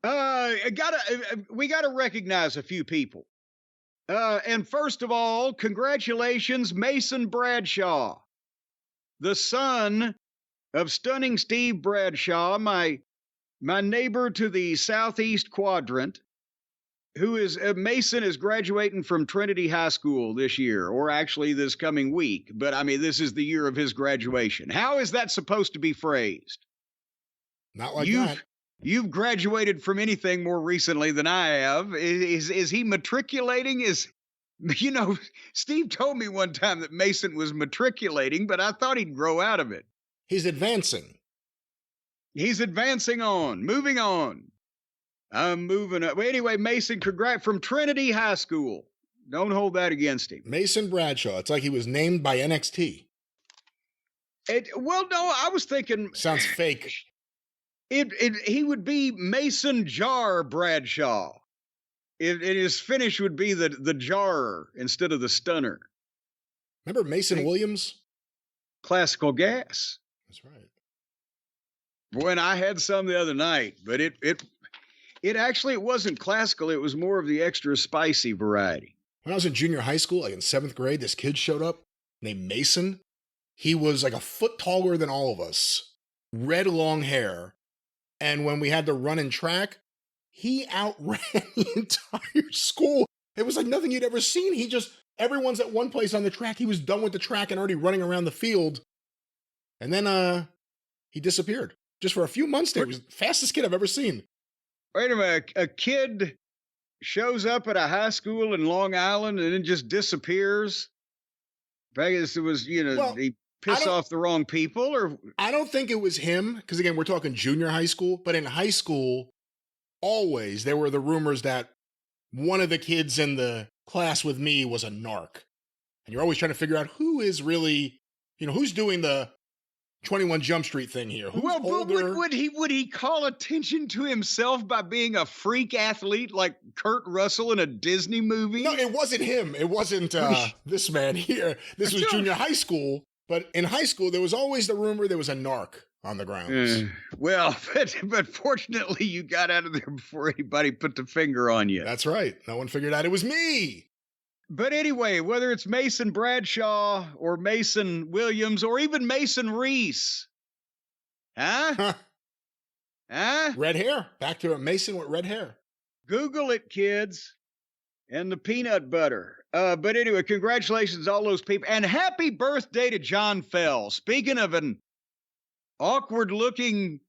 We gotta recognize a few people. And first of all, congratulations, Mason Bradshaw, the son of stunning Steve Bradshaw, my neighbor to the southeast quadrant, who is Mason is graduating from Trinity High School this year, or actually this coming week. But I mean, this is the year of his graduation. How is that supposed to be phrased? Not like that. You've graduated from anything more recently than I have. Is he matriculating? Steve told me one time that Mason was matriculating, but I thought he'd grow out of it. He's advancing. He's advancing on, moving on. I'm moving up. Well, anyway, Mason, congrats from Trinity High School. Don't hold that against him. Mason Bradshaw. It's like he was named by NXT. Well, no, I was thinking. Sounds fake. He would be Mason Jar Bradshaw. His finish would be the jarrer instead of the stunner. Remember Mason Williams? Classical gas. That's right. Boy, and I had some the other night, but it actually wasn't classical. It was more of the extra spicy variety. When I was in junior high school, like in 7th grade, this kid showed up named Mason. He was like a foot taller than all of us, red long hair. And when we had to run in track, he outran the entire school. It was like nothing you'd ever seen. Everyone's at one place on the track. He was done with the track and already running around the field. And then he disappeared. Just for a few months there. He was the fastest kid I've ever seen. Wait a minute. A kid shows up at a high school in Long Island and then just disappears? I guess it was, he pissed off the wrong people? Or I don't think it was him. Because again, we're talking junior high school. But in high school, always there were the rumors that one of the kids in the class with me was a narc. And you're always trying to figure out who is really, who's doing the 21 Jump Street thing here. Who's older? Would he call attention to himself by being a freak athlete like Kurt Russell in a Disney movie? No, it wasn't him. It wasn't this man here. This was junior high school. But in high school, there was always the rumor there was a narc on the grounds. Well, but fortunately, you got out of there before anybody put the finger on you. That's right. No one figured out it was me. But anyway, whether it's Mason Bradshaw or Mason Williams or even Mason Reese. Huh? Red hair. Back to a Mason with red hair. Google it, kids. And the peanut butter. But anyway, congratulations to all those people. And happy birthday to John Fell. Speaking of an awkward-looking,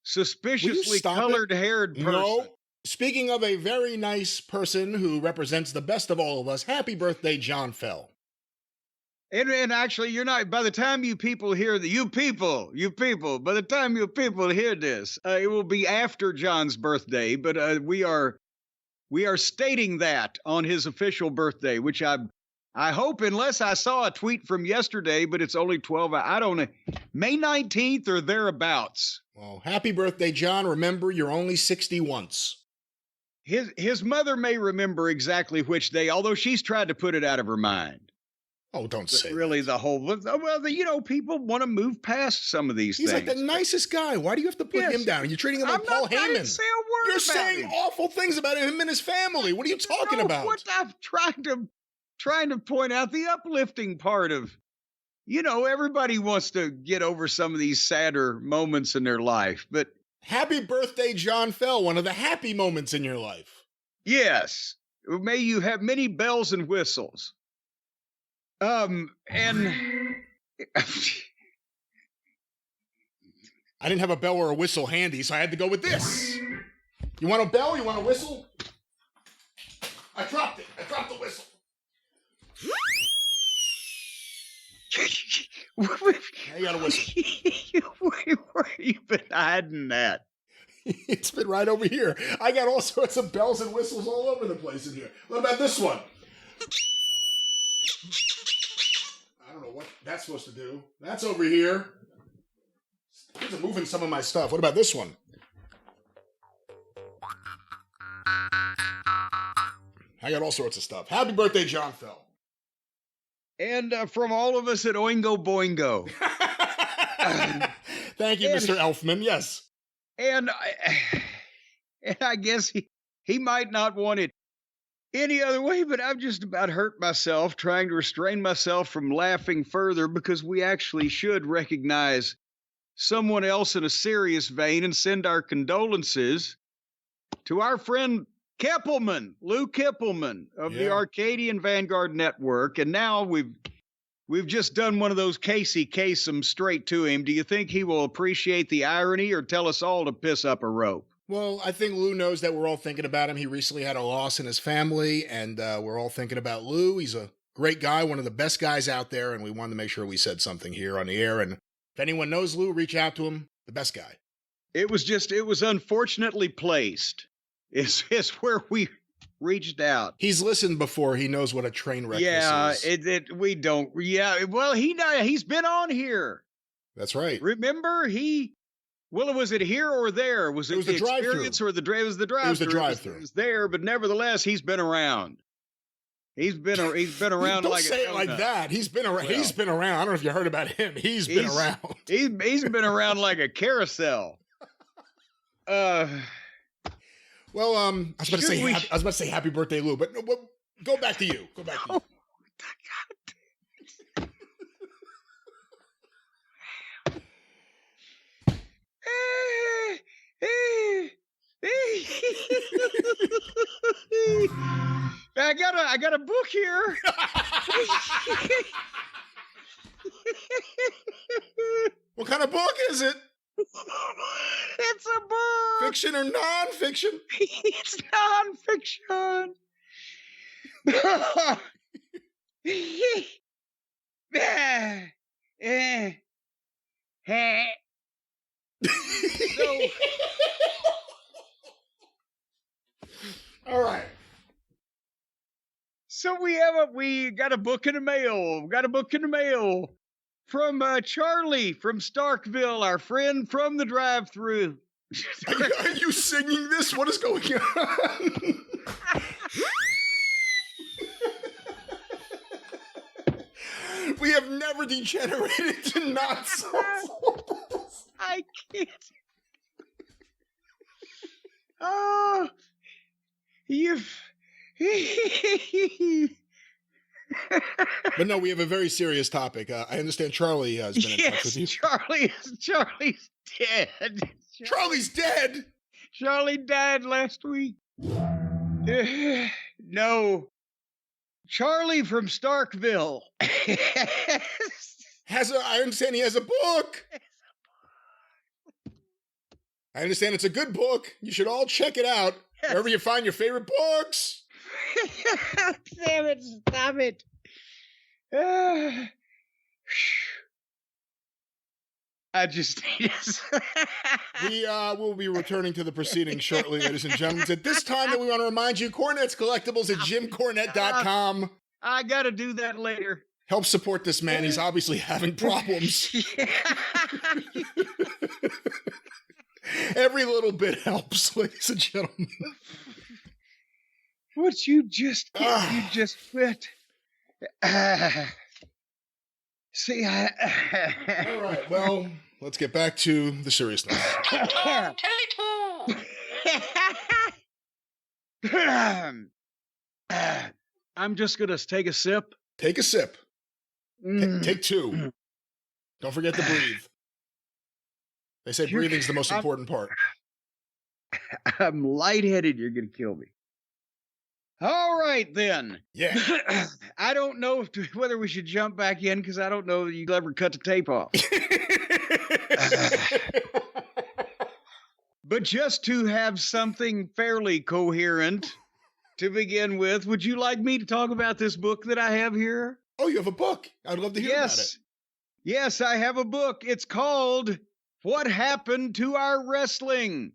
suspiciously colored-haired person. No. Speaking of a very nice person who represents the best of all of us, happy birthday, John Fell. And actually, you're not, by the time you people hear by the time you people hear this, it will be after John's birthday, but we are stating that on his official birthday, which I hope, unless I saw a tweet from yesterday, but it's only 12, I don't know, May 19th or thereabouts. Well, happy birthday, John. Remember, you're only 60 once. His mother may remember exactly which day, although she's tried to put it out of her mind. Oh, don't say really that. People want to move past some of these things. He's like the nicest guy. Why do you have to put him down? You're treating him like Paul Heyman. I didn't say a word You're about saying him. awful things about him and his family. What are you talking about? What I'm trying to point out the uplifting part of, everybody wants to get over some of these sadder moments in their life, but happy birthday, John Fell, one of the happy moments in your life. Yes. May you have many bells and whistles. And I didn't have a bell or a whistle handy, so I had to go with this. You want a bell? You want a whistle? I dropped it. I dropped the whistle. Now you got a whistle. Where you been hiding that? It's been right over here. I got all sorts of bells and whistles all over the place in here. What about this one? I don't know what that's supposed to do. That's over here. These are moving some of my stuff. What about this one? I got all sorts of stuff. Happy birthday, John Fell. And from all of us at Oingo Boingo. Thank you, Mr. Elfman. Yes. And I guess he might not want it any other way, but I've just about hurt myself trying to restrain myself from laughing further because we actually should recognize someone else in a serious vein and send our condolences to our friend Kippelman, Lou Kippelman of the Arcadian Vanguard Network. And now we've just done one of those Casey Kasem straight to him. Do you think he will appreciate the irony or tell us all to piss up a rope? Well, I think Lou knows that we're all thinking about him. He recently had a loss in his family, and we're all thinking about Lou. He's a great guy, one of the best guys out there, and we wanted to make sure we said something here on the air. And if anyone knows Lou, reach out to him. The best guy. It was unfortunately placed. Is where we reached out. He's listened before. He knows what a train wreck this is. We don't. Yeah, well, he's been on here. That's right. Remember, was it here or there? Was it the experience or it was the drive-thru? It was the drive-thru. It was there, but nevertheless, he's been around. He's been around. Don't like say it like that. He's been around. Well, he's been around. I don't know if you heard about him. He's been around. He's been around like a carousel. Well, I was about to say happy birthday, Lou, but no, go back to you. Go back to you. I got a book here. What kind of book is it? It's a book. Fiction or non-fiction? It's non-fiction. All right. So we got a book in the mail. From Charlie from Starkville, our friend from the Drive-Thru. Are you singing this? What is going on? We have never degenerated to nonsense. I can't. Oh, But no, we have a very serious topic. I understand Charlie has been in touch with you. Charlie's dead. Charlie's dead? Charlie died last week. No. Charlie from Starkville. I understand he has a book. I understand it's a good book. You should all check it out. Wherever you find your favorite books. Damn it, stop it. I just We will be returning to the proceedings shortly, ladies and gentlemen. At this time that we want to remind you, Cornette's Collectibles at JimCornette.com. I got to do that later. Help support this man. He's obviously having problems. Every little bit helps, ladies and gentlemen. What you just quit. See, all right, well, let's get back to the seriousness. I'm just going to take a sip. Take a sip. Take two. Don't forget to breathe. They say breathing's the most important part. I'm lightheaded. You're going to kill me. All right, then. Yeah. I don't know whether we should jump back in because I don't know if you'll ever cut the tape off. But just to have something fairly coherent to begin with, would you like me to talk about this book that I have here? Oh, you have a book. I'd love to hear about it. Yes, I have a book. It's called What Happened to Our Wrestling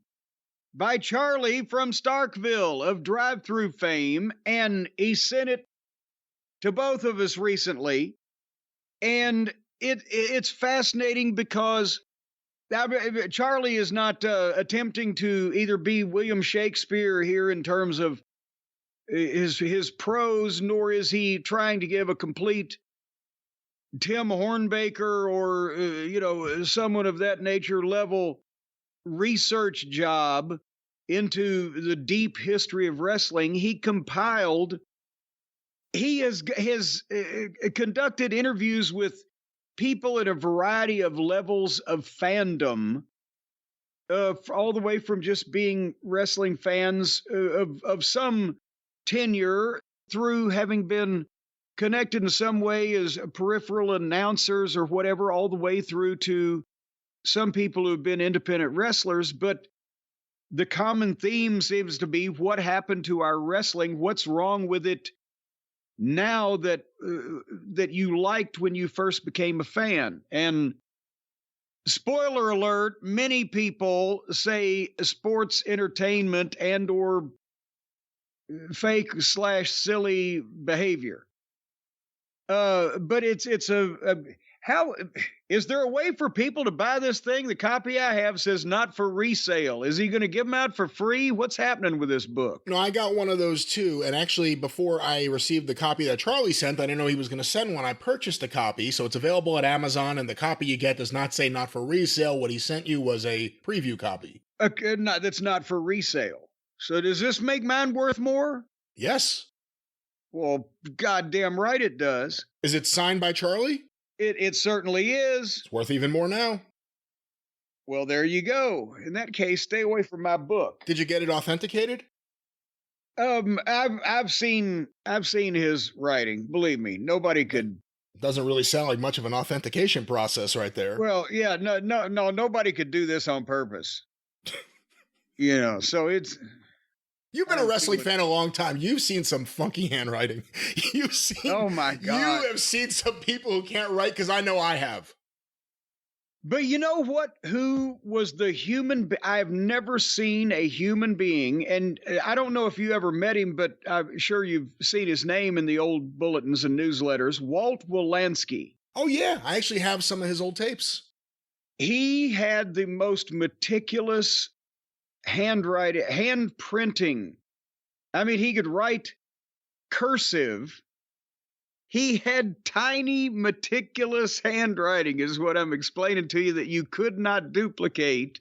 by Charlie from Starkville of Drive-Thru fame, and he sent it to both of us recently. And it's fascinating because Charlie is not attempting to either be William Shakespeare here in terms of his prose, nor is he trying to give a complete Tim Hornbaker or someone of that nature level research job into the deep history of wrestling, he has conducted interviews with people at a variety of levels of fandom, all the way from just being wrestling fans of some tenure through having been connected in some way as peripheral announcers or whatever, all the way through to some people who've been independent wrestlers. But the common theme seems to be what happened to our wrestling, what's wrong with it now that you liked when you first became a fan. And spoiler alert, many people say sports entertainment and or fake/silly behavior. But it's how is there a way for people to buy this thing? The copy I have says not for resale. Is he going to give them out for free? What's happening with this book? No, I got one of those too. And actually, before I received the copy that Charlie sent, I didn't know he was going to send one. I purchased a copy, so it's available at Amazon, and the copy you get does not say not for resale. What he sent you was a preview copy. That's not for resale. So does this make mine worth more? Yes. Well, goddamn right it does. Is it signed by Charlie? It certainly is. It's worth even more now. Well, there you go. In that case, stay away from my book. Did you get it authenticated? I've seen his writing. Believe me, nobody could. Doesn't really sound like much of an authentication process right there. Well, yeah, no, nobody could do this on purpose. So it's. You've been a wrestling fan a long time. You've seen some funky handwriting. Oh my God. You have seen some people who can't write, because I know I have. But you know what? Who was the human? I've never seen a human being, and I don't know if you ever met him, but I'm sure you've seen his name in the old bulletins and newsletters, Walt Wolanski. Oh yeah, I actually have some of his old tapes. He had the most meticulous hand printing. I mean, he could write cursive. He had tiny, meticulous handwriting, is what I'm explaining to you, that you could not duplicate.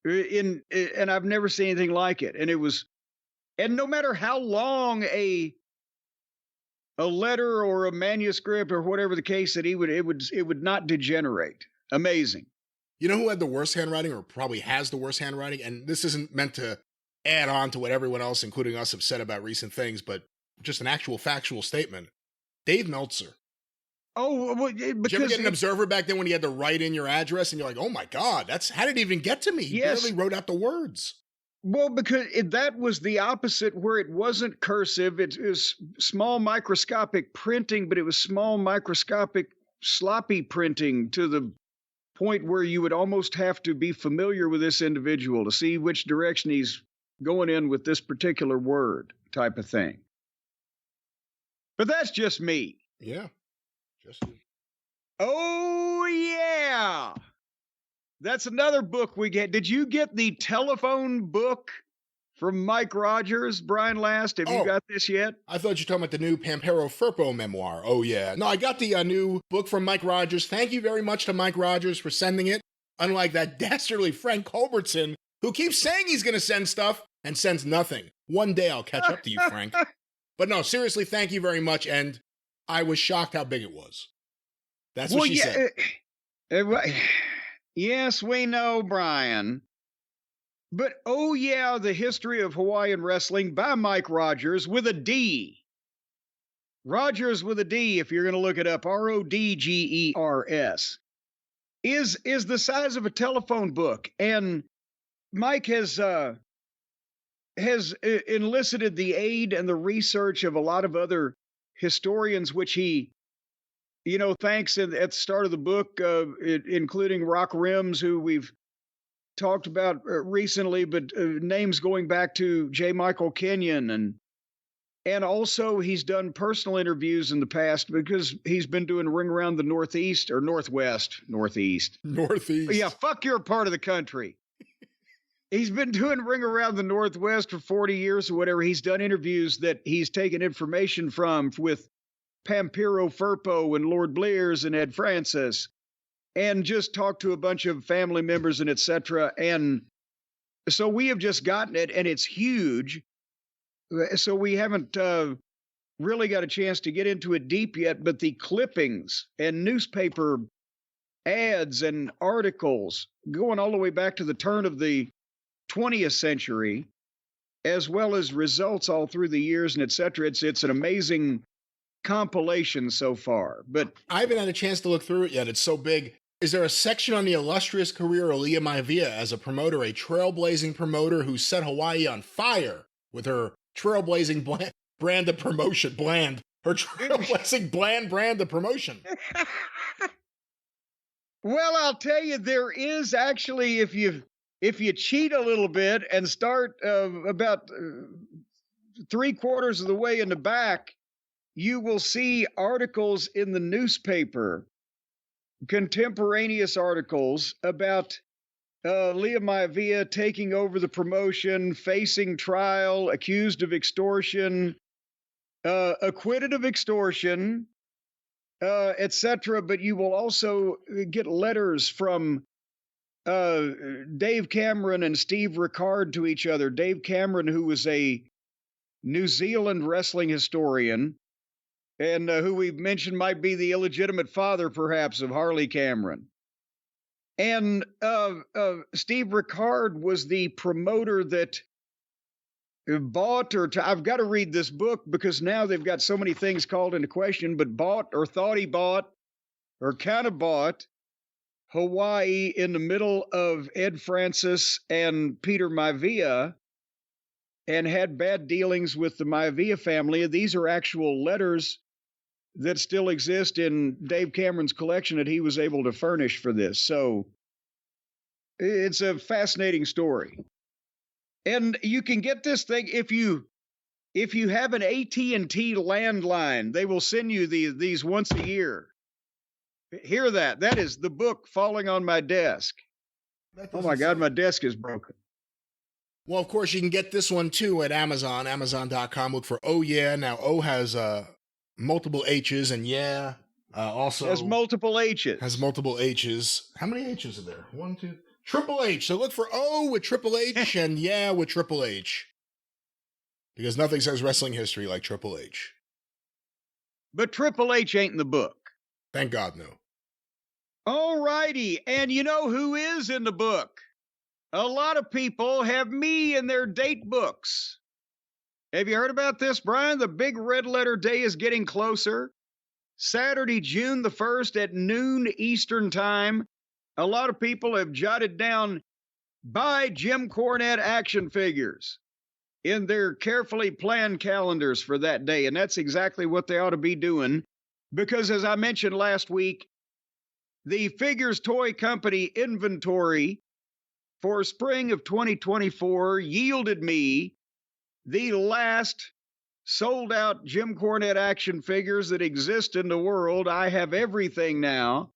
And I've never seen anything like it. And no matter how long a letter or a manuscript or whatever the case, that it would not degenerate. Amazing. You know who had the worst handwriting, or probably has the worst handwriting? And this isn't meant to add on to what everyone else, including us, have said about recent things, but just an actual factual statement. Dave Meltzer. Oh, well, because did you ever get an Observer back then when you had to write in your address and you're like, oh my God, how did it even get to me? He barely wrote out the words. Well, because that was the opposite, where it wasn't cursive. It was small microscopic printing, but it was small microscopic sloppy printing to the point where you would almost have to be familiar with this individual to see which direction he's going in with this particular word, type of thing. But that's just me. Yeah. Just. Oh, yeah. That's another book we get. Did you get the telephone book from Mike Rogers, Brian Last? Have you got this yet? I thought you were talking about the new Pampero Firpo memoir. Oh, yeah. No, I got the new book from Mike Rogers. Thank you very much to Mike Rogers for sending it. Unlike that dastardly Frank Culbertson, who keeps saying he's going to send stuff and sends nothing. One day I'll catch up to you, Frank. But no, seriously, thank you very much. And I was shocked how big it was. That's what she said. Yes, we know, Brian. But oh yeah, the history of Hawaiian wrestling by Mike Rogers with a D. Rogers with a D, if you're going to look it up, Rodgers, is the size of a telephone book. And Mike has enlisted the aid and the research of a lot of other historians, which he, thanks at the start of the book, including Rock Rims, who we've talked about recently, but names going back to J. Michael Kenyon. And also he's done personal interviews in the past because he's been doing Ring Around the Northeast or Northwest. Yeah, fuck your part of the country. He's been doing Ring Around the Northwest for 40 years or whatever. He's done interviews that he's taken information from with Pampero Firpo and Lord Blears and Ed Francis, and just talked to a bunch of family members and etc. And So we have just gotten it, and it's huge. So we haven't really got a chance to get into it deep yet, but the clippings and newspaper ads and articles going all the way back to the turn of the 20th century, as well as results all through the years and et cetera. It's an amazing compilation so far. But I haven't had a chance to look through it yet. It's so big. Is there a section on the illustrious career of Leah Maivia as a promoter, a trailblazing promoter who set Hawaii on fire with her trailblazing brand of promotion? Her trailblazing brand of promotion. Well, I'll tell you, there is actually, if you cheat a little bit and start about 3/4 of the way in the back, you will see articles in the newspaper, contemporaneous articles about Leah Maivia taking over the promotion, facing trial, accused of extortion, acquitted of extortion, etc. But you will also get letters from Dave Cameron and Steve Rickard to each other. Dave Cameron, who was a New Zealand wrestling historian, and who we've mentioned might be the illegitimate father, perhaps, of Harley Cameron. And Steve Rickard was the promoter that bought I've got to read this book because now they've got so many things called into question, but bought or thought he bought or kind of bought Hawaii in the middle of Ed Francis and Peter Maivia and had bad dealings with the Maivia family. These are actual letters that still exist in Dave Cameron's collection that he was able to furnish for this. So it's a fascinating story. And you can get this thing if you have an AT&T landline. They will send you these once a year. Hear that? That is the book falling on my desk. Oh my God, my desk is broken. Well, of course, you can get this one too at Amazon, amazon.com. Look for Oh Yeah. Now, O has multiple H's, and yeah, also has multiple H's. Has multiple H's. How many H's are there? 1, 2, Triple H. So look for O with Triple H and yeah with Triple H. Because nothing says wrestling history like Triple H. But Triple H ain't in the book. Thank God, no. All righty. And you know who is in the book? A lot of people have me in their date books. Have you heard about this, Brian? The big red letter day is getting closer. Saturday, June the 1st at noon Eastern time. A lot of people have jotted down buy Jim Cornette action figures in their carefully planned calendars for that day. And that's exactly what they ought to be doing. Because as I mentioned last week, the Figures Toy Company inventory for spring of 2024 yielded me the last sold out Jim Cornette action figures that exist in the world. I have everything now.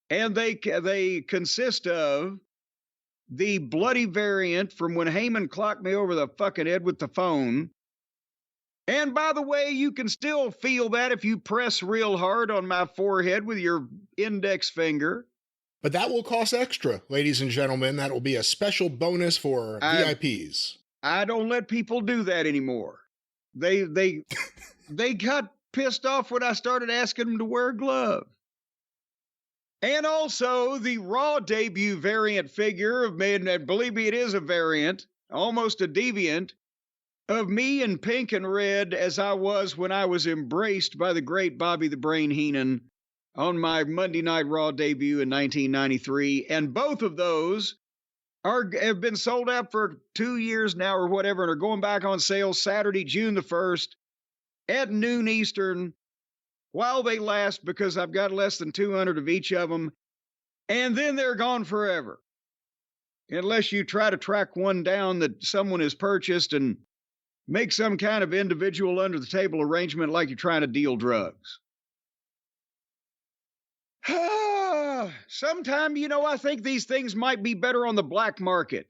And they consist of the bloody variant from when Heyman clocked me over the fucking head with the phone. And by the way, you can still feel that if you press real hard on my forehead with your index finger. But that will cost extra, ladies and gentlemen. That will be a special bonus for VIPs. I don't let people do that anymore. They got pissed off when I started asking them to wear a glove. And also the Raw debut variant figure of me, and believe me, it is a variant, almost a deviant, of me in pink and red as I was when I was embraced by the great Bobby the Brain Heenan on my Monday Night Raw debut in 1993. And both of those have been sold out for 2 years now or whatever, and are going back on sale Saturday, June the 1st at noon Eastern while they last, because I've got less than 200 of each of them. And then they're gone forever. Unless you try to track one down that someone has purchased and make some kind of individual under the table arrangement like you're trying to deal drugs. Sometime, I think these things might be better on the black market.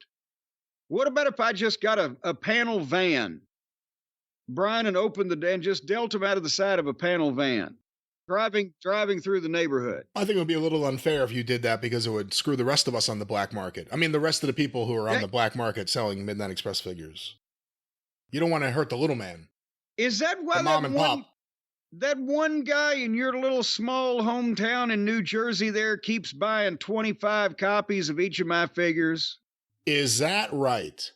What about if I just got a panel van, Brian, and opened and just dealt them out of the side of a panel van? driving through the neighborhood. I think it would be a little unfair if you did that because it would screw the rest of us on the black market. I mean, the rest of the people who are on the black market selling Midnight Express figures. You don't want to hurt the little man. Is that why that one guy in your little small hometown in New Jersey there keeps buying 25 copies of each of my figures? Is that right?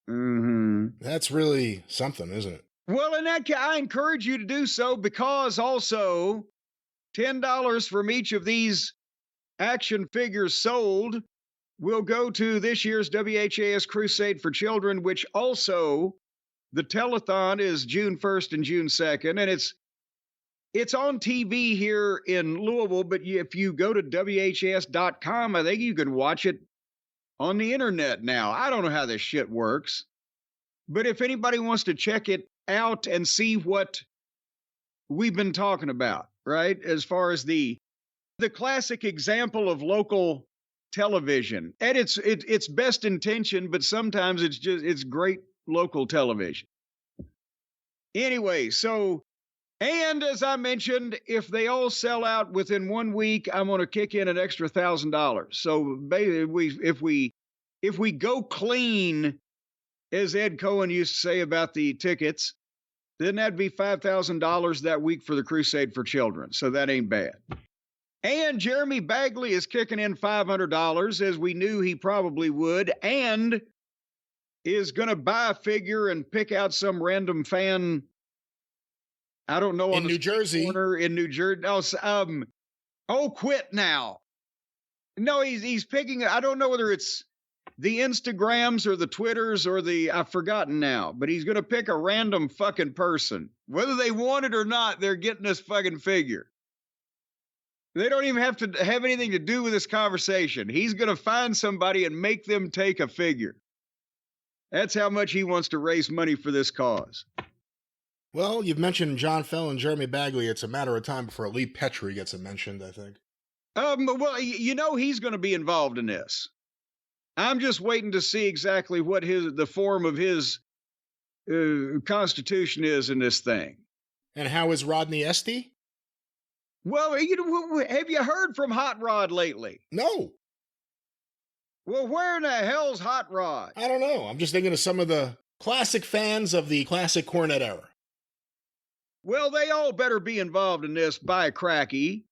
Mm-hmm. That's really something, isn't it? Well, in that case, I encourage you to do so, because also $10 from each of these action figures sold will go to this year's WHAS Crusade for Children, which also, the telethon is June 1st and June 2nd, and it's on TV here in Louisville, but if you go to WHAS.com, I think you can watch it on the internet now. I don't know how this shit works, but if anybody wants to check it out and see what we've been talking about, right? As far as the classic example of local television, and it's best intentioned, but sometimes it's great local television. Anyway, so, and as I mentioned, if they all sell out within 1 week, I'm going to kick in an extra $1,000. So basically, if we go clean, as Ed Cohen used to say about the tickets, then that'd be $5,000 that week for the Crusade for Children. So that ain't bad. And Jeremy Bagley is kicking in $500, as we knew he probably would, and is going to buy a figure and pick out some random fan, I don't know, in New Jersey. Corner in New Jersey. Quit now. No, he's picking, I don't know whether it's the Instagrams or the Twitters or I've forgotten now, but he's going to pick a random fucking person. Whether they want it or not, they're getting this fucking figure. They don't even have to have anything to do with this conversation. He's going to find somebody and make them take a figure. That's how much he wants to raise money for this cause. Well, you've mentioned John Fell and Jeremy Bagley. It's a matter of time before Lee Petrie gets mentioned, I think. Well, he's going to be involved in this. I'm just waiting to see exactly what the form of his constitution is in this thing. And how is Rodney Estee? Well, have you heard from Hot Rod lately? No. Well, where in the hell's Hot Rod? I don't know. I'm just thinking of some of the classic fans of the classic Cornette era. Well, they all better be involved in this by cracky.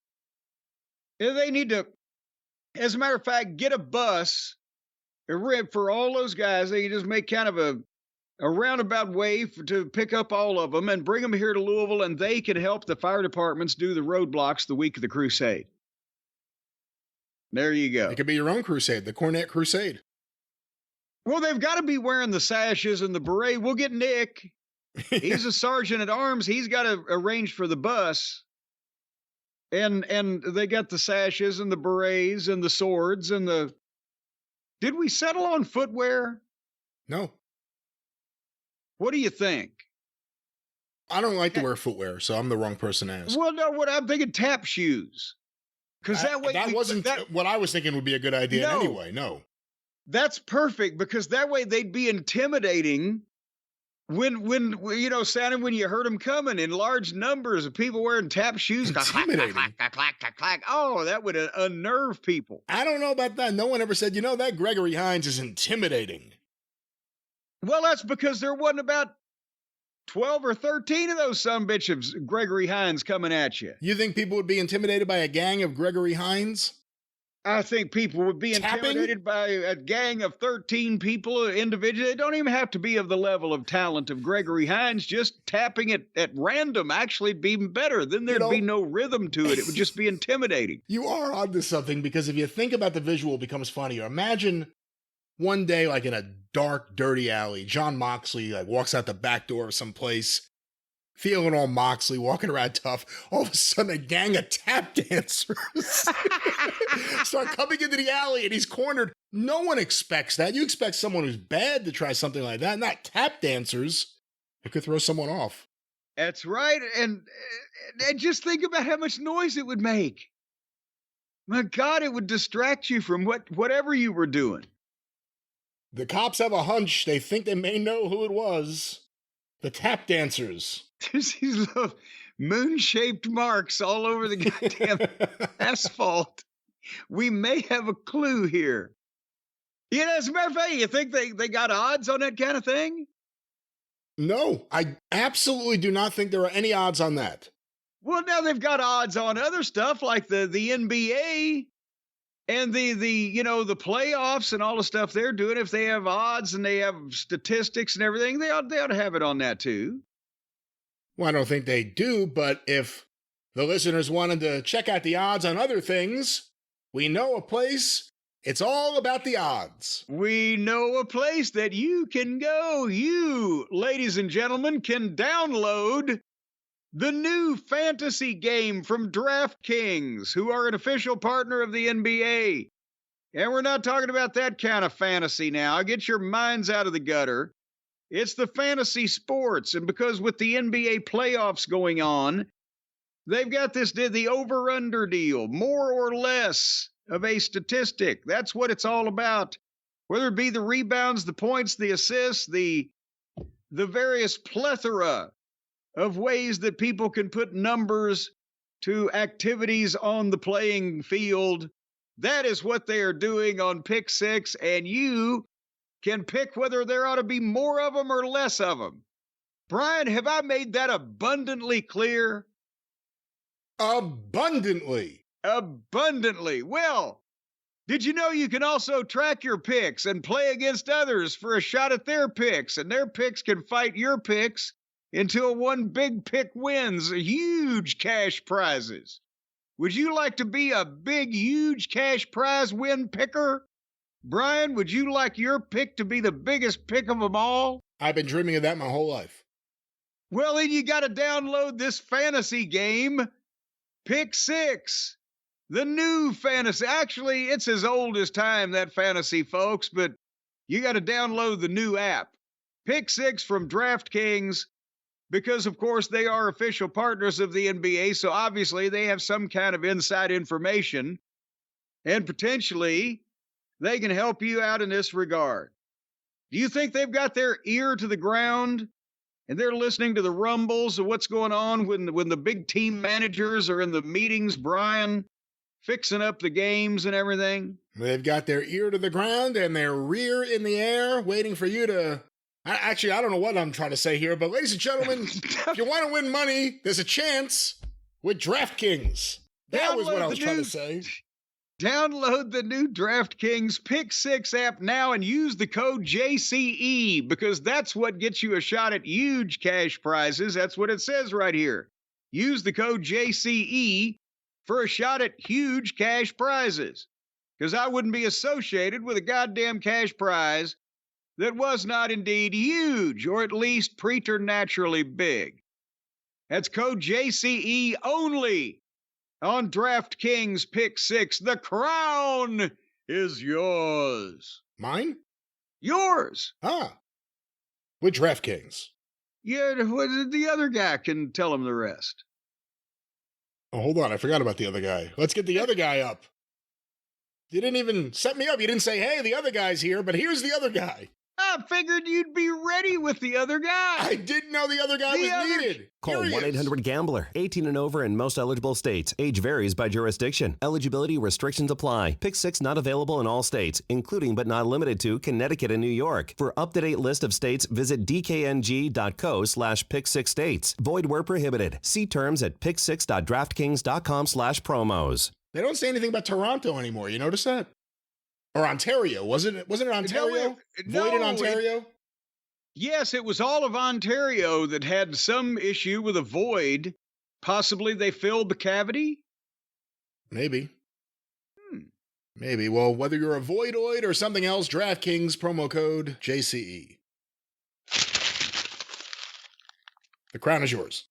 They need to, as a matter of fact, get a bus for all those guys. They can just make kind of a roundabout way to pick up all of them and bring them here to Louisville, and they can help the fire departments do the roadblocks the week of the Crusade. There you go. It could be your own crusade, the Cornette Crusade. Well, they've got to be wearing the sashes and the beret. We'll get Nick. He's a sergeant at arms. He's got to arrange for the bus. And they got the sashes and the berets and the swords and the... Did we settle on footwear? No. What do you think? I don't like to wear footwear, so I'm the wrong person to ask. Well, no, I'm thinking tap shoes. Because that way... That wasn't what I was thinking would be a good idea anyway, no. That's perfect, because that way they'd be intimidating when sounding when you heard them coming in large numbers of people wearing tap shoes. Intimidating. Clack, clack, clack, clack, clack. Oh, that would unnerve people. I don't know about that. No one ever said, that Gregory Hines is intimidating. Well, that's because there wasn't about 12 or 13 of those sumbitches Gregory Hines coming at you. You think people would be intimidated by a gang of Gregory Hines? I think people would be intimidated by a gang of 13 people individually. They don't even have to be of the level of talent of Gregory Hines. Just tapping it at random actually would be even better. Then there'd be no rhythm to it. It would just be intimidating. You are onto something, because if you think about the visual, it becomes funnier. Imagine one day, like in a dark, dirty alley, John Moxley walks out the back door of some place, feeling all Moxley, walking around tough. All of a sudden, a gang of tap dancers start coming into the alley, and he's cornered. No one expects that. You expect someone who's bad to try something like that, not tap dancers. It could throw someone off. That's right. And just think about how much noise it would make. My God, it would distract you from whatever you were doing. The cops have a hunch. They think they may know who it was. The tap dancers. These little moon-shaped marks all over the goddamn asphalt. We may have a clue here. You know, as a matter of fact, you think they got odds on that kind of thing? No, I absolutely do not think there are any odds on that. Well, now they've got odds on other stuff like the NBA and the the playoffs and all the stuff they're doing. If they have odds and they have statistics and everything, they ought to have it on that too. Well, I don't think they do, but if the listeners wanted to check out the odds on other things, we know a place. It's all about the odds. We know a place that you can go. You, ladies and gentlemen, can download the new fantasy game from DraftKings, who are an official partner of the NBA. And we're not talking about that kind of fantasy now. Get your minds out of the gutter. It's the fantasy sports. And because with the NBA playoffs going on, they've got the over-under deal, more or less of a statistic. That's what it's all about. Whether it be the rebounds, the points, the assists, the various plethora of ways that people can put numbers to activities on the playing field. That is what they are doing on Pick Six, and you can pick whether there ought to be more of them or less of them. Brian, have I made that abundantly clear? Abundantly. Abundantly. Well, did you know you can also track your picks and play against others for a shot at their picks, and their picks can fight your picks until one big pick wins huge cash prizes. Would you like to be a big, huge cash prize win picker? Brian, would you like your pick to be the biggest pick of them all? I've been dreaming of that my whole life. Well, then you got to download this fantasy game, Pick Six. The new fantasy. Actually, it's as old as time, that fantasy, folks, but you got to download the new app, Pick Six from DraftKings, because, of course, they are official partners of the NBA, so obviously they have some kind of inside information, and potentially they can help you out in this regard. Do you think they've got their ear to the ground and they're listening to the rumbles of what's going on when the big team managers are in the meetings, Brian, fixing up the games and everything? They've got their ear to the ground and their rear in the air, waiting for you to... Actually, I don't know what I'm trying to say here, but ladies and gentlemen, if you want to win money, there's a chance with DraftKings. That was what I was trying to say. Download the new DraftKings Pick Six app now and use the code JCE, because that's what gets you a shot at huge cash prizes. That's what it says right here. Use the code JCE for a shot at huge cash prizes, because I wouldn't be associated with a goddamn cash prize that was not indeed huge, or at least preternaturally big. That's code JCE only on DraftKings Pick Six. The crown is yours. Mine? Yours. Ah. With DraftKings. Yeah, the other guy can tell him the rest. Oh, hold on. I forgot about the other guy. Let's get the other guy up. You didn't even set me up. You didn't say, hey, the other guy's here, but here's the other guy. I figured you'd be ready with the other guy. I didn't know the other guy was needed. Call 1-800-GAMBLER. 18 and over in most eligible states. Age varies by jurisdiction. Eligibility restrictions apply. Pick Six not available in all states, including but not limited to Connecticut and New York. For up-to-date list of states, visit dkng.co/pick6states. Void where prohibited. See terms at pick6.draftkings.com/promos. They don't say anything about Toronto anymore. You notice that? Or Ontario. Wasn't it Ontario? Void in Ontario? Yes, it was all of Ontario that had some issue with a void. Possibly they filled the cavity? Maybe. Maybe. Well, whether you're a voidoid or something else, DraftKings promo code JCE. The crown is yours.